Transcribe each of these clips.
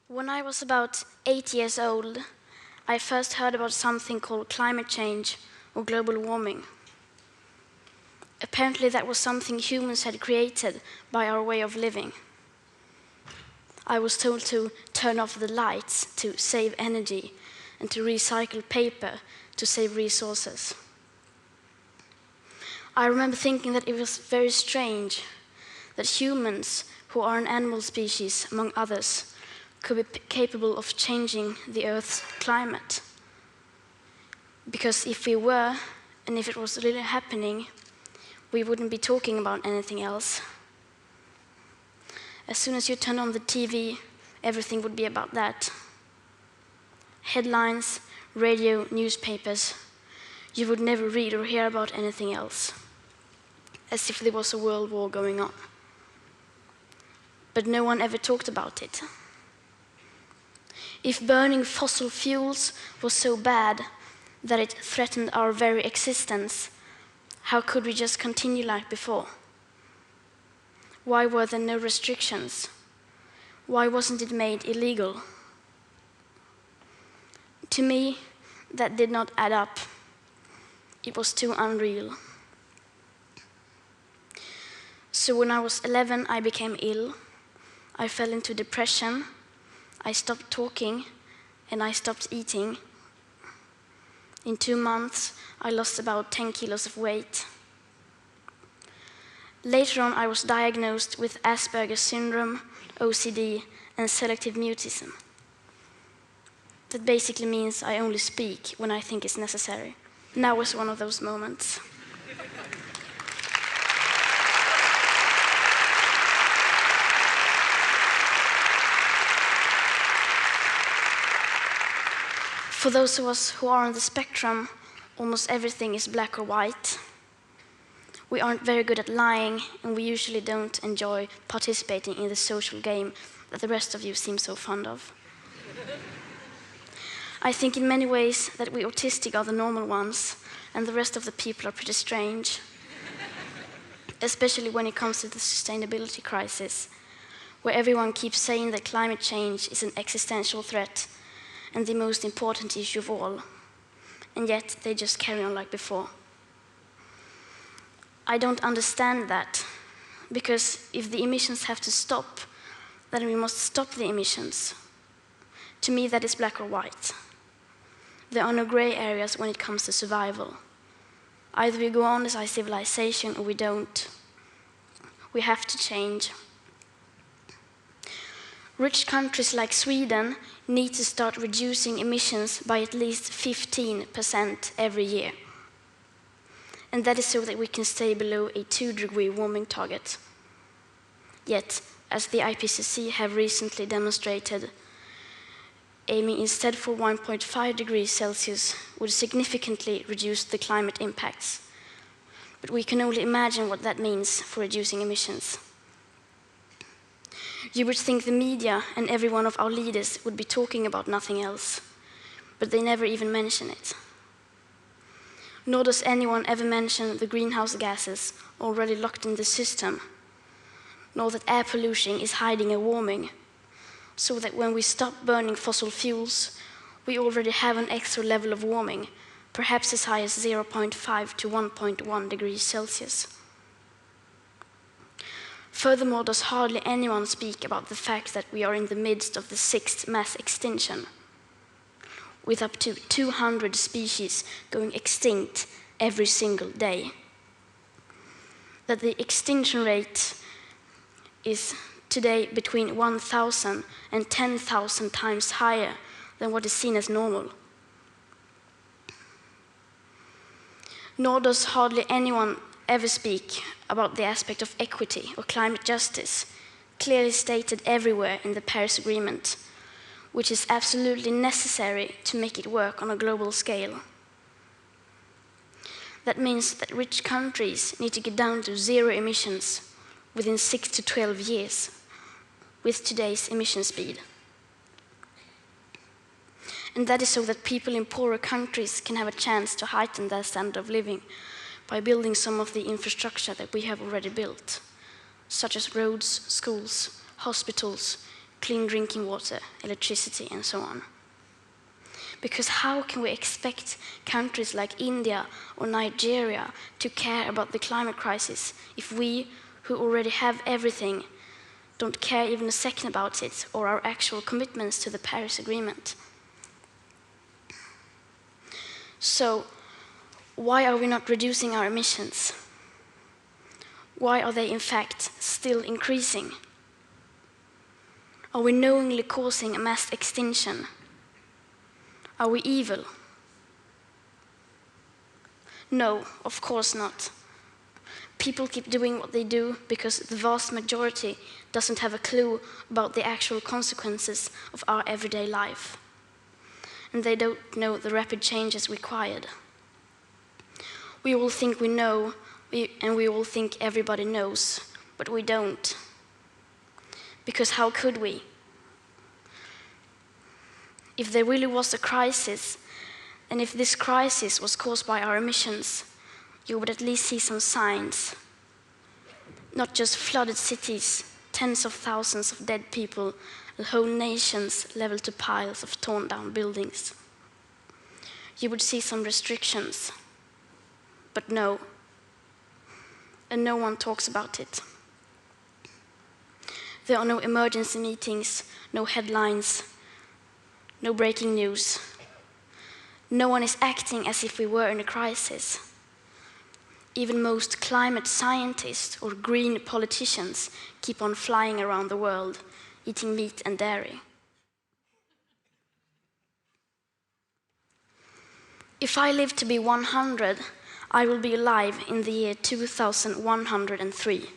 When I was about 8 years old, I first heard about something called climate change or global warming. Apparently that was something humans had created by our way of living. I was told to turn off the lights to save energy and to recycle paper to save resources. I remember thinking that it was very strange that humans, who are an animal species among others, could be capable of changing the Earth's climate. Because if we were, and if it was really happening, we wouldn't be talking about anything else. As soon as you turn on the TV, everything would be about that. Headlines, radio, newspapers. You would never read or hear about anything else, as if there was a world war going on. But no one ever talked about it. If burning fossil fuels was so bad that it threatened our very existence, how could we just continue like before? Why were there no restrictions? Why wasn't it made illegal? To me, that did not add up. It was too unreal. So when I was 11, I became ill. I fell into depression. I stopped talking, and I stopped eating. In 2 months, I lost about 10 kilos of weight. Later on, I was diagnosed with Asperger's syndrome, OCD, and selective mutism. That basically means I only speak when I think it's necessary. Now was one of those moments. For those of us who are on the spectrum, almost everything is black or white. We aren't very good at lying, and we usually don't enjoy participating in the social game that the rest of you seem so fond of. I think in many ways that we autistic are the normal ones, and the rest of the people are pretty strange. Especially when it comes to the sustainability crisis, where everyone keeps saying that climate change is an existential threat and the most important issue of all, and yet they just carry on like before. I don't understand that, because if the emissions have to stop, then we must stop the emissions. To me, that is black or white. There are no gray areas when it comes to survival. Either we go on as a civilization or we don't. We have to change. Rich countries like Sweden need to start reducing emissions by at least 15% every year. And that is so that we can stay below a 2-degree warming target. Yet, as the IPCC have recently demonstrated, aiming instead for 1.5 degrees Celsius would significantly reduce the climate impacts. But we can only imagine what that means for reducing emissions. You would think the media and every one of our leaders would be talking about nothing else, but they never even mention it. Nor does anyone ever mention the greenhouse gases already locked in the system, nor that air pollution is hiding a warming, so that when we stop burning fossil fuels, we already have an extra level of warming, perhaps as high as 0.5 to 1.1 degrees Celsius. Furthermore, does hardly anyone speak about the fact that we are in the midst of the 6th mass extinction, with up to 200 species going extinct every single day. That the extinction rate is today between 1,000 and 10,000 times higher than what is seen as normal. Nor does hardly anyone ever speak about the aspect of equity or climate justice, clearly stated everywhere in the Paris Agreement, which is absolutely necessary to make it work on a global scale. That means that rich countries need to get down to 0 emissions within 6 to 12 years with today's emission speed. And that is so that people in poorer countries can have a chance to heighten their standard of living, by building some of the infrastructure that we have already built, such as roads, schools, hospitals, clean drinking water, electricity, and so on. Because how can we expect countries like India or Nigeria to care about the climate crisis if we, who already have everything, don't care even a second about it or our actual commitments to the Paris Agreement? So, why are we not reducing our emissions? Why are they in fact still increasing? Are we knowingly causing a mass extinction? Are we evil? No, of course not. People keep doing what they do because the vast majority doesn't have a clue about the actual consequences of our everyday life. And they don't know the rapid changes required. We all think we know, and we all think everybody knows, but we don't. Because how could we? If there really was a crisis, and if this crisis was caused by our emissions, you would at least see some signs. Not just flooded cities, tens of thousands of dead people, and whole nations leveled to piles of torn down buildings. You would see some restrictions, but no. And no one talks about it. There are no emergency meetings, no headlines, no breaking news. No one is acting as if we were in a crisis. Even most climate scientists or green politicians keep on flying around the world, eating meat and dairy. If I live to be 100, I will be alive in the year 2103.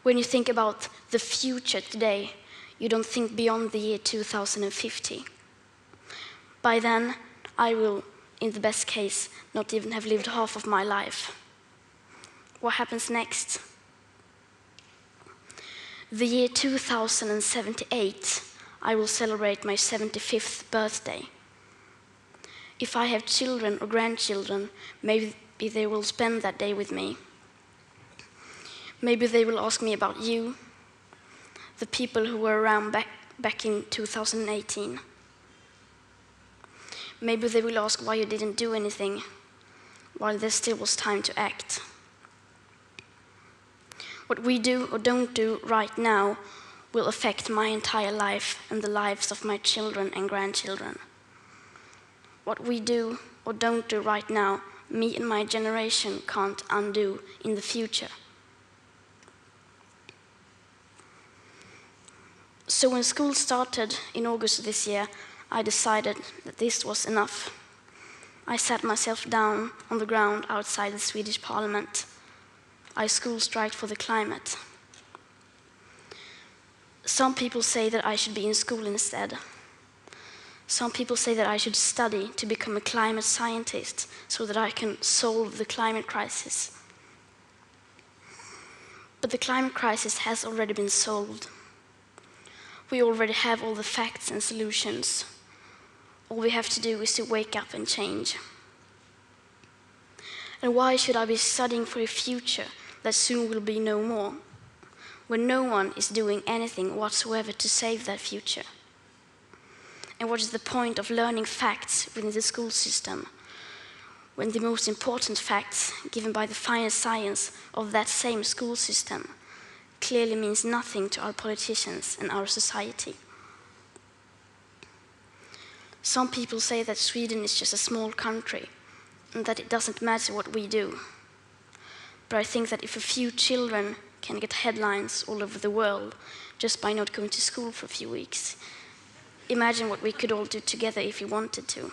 When you think about the future today, you don't think beyond the year 2050. By then, I will, in the best case, not even have lived half of my life. What happens next? The year 2078, I will celebrate my 75th birthday. If I have children or grandchildren, maybe they will spend that day with me. Maybe they will ask me about you, the people who were around back in 2018. Maybe they will ask why you didn't do anything while there still was time to act. What we do or don't do right now will affect my entire life and the lives of my children and grandchildren. What we do or don't do right now, me and my generation can't undo in the future. So when school started in August this year, I decided that this was enough. I sat myself down on the ground outside the Swedish Parliament. I school striked for the climate. Some people say that I should be in school instead. Some people say that I should study to become a climate scientist so that I can solve the climate crisis. But the climate crisis has already been solved. We already have all the facts and solutions. All we have to do is to wake up and change. And why should I be studying for a future that soon will be no more, when no one is doing anything whatsoever to save that future? And what is the point of learning facts within the school system, when the most important facts given by the fine science of that same school system clearly means nothing to our politicians and our society? Some people say that Sweden is just a small country and that it doesn't matter what we do. But I think that if a few children can get headlines all over the world just by not going to school for a few weeks, imagine what we could all do together if we wanted to.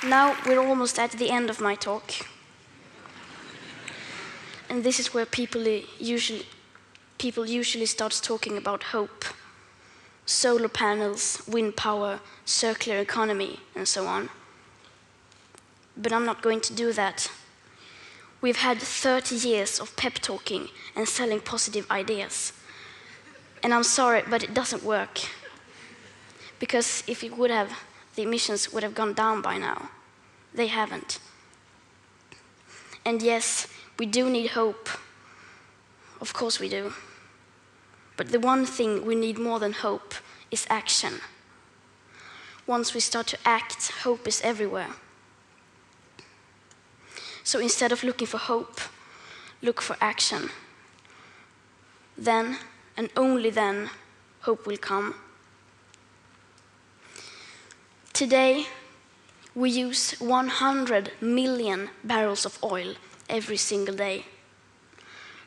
Now we're almost at the end of my talk. And this is where people usually start talking about hope. Solar panels, wind power, circular economy, and so on. But I'm not going to do that. We've had 30 years of pep talking and selling positive ideas. And I'm sorry, but it doesn't work. Because if it would have, the emissions would have gone down by now. They haven't. And yes, we do need hope. Of course we do. But the one thing we need more than hope is action. Once we start to act, hope is everywhere. So instead of looking for hope, look for action. Then, and only then, hope will come. Today, we use 100 million barrels of oil every single day.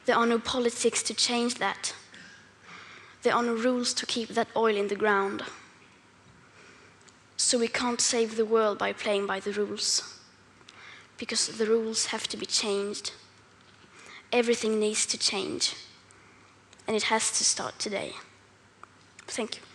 There are no politics to change that. There are no rules to keep that oil in the ground. So we can't save the world by playing by the rules, because the rules have to be changed. Everything needs to change, and it has to start today. Thank you.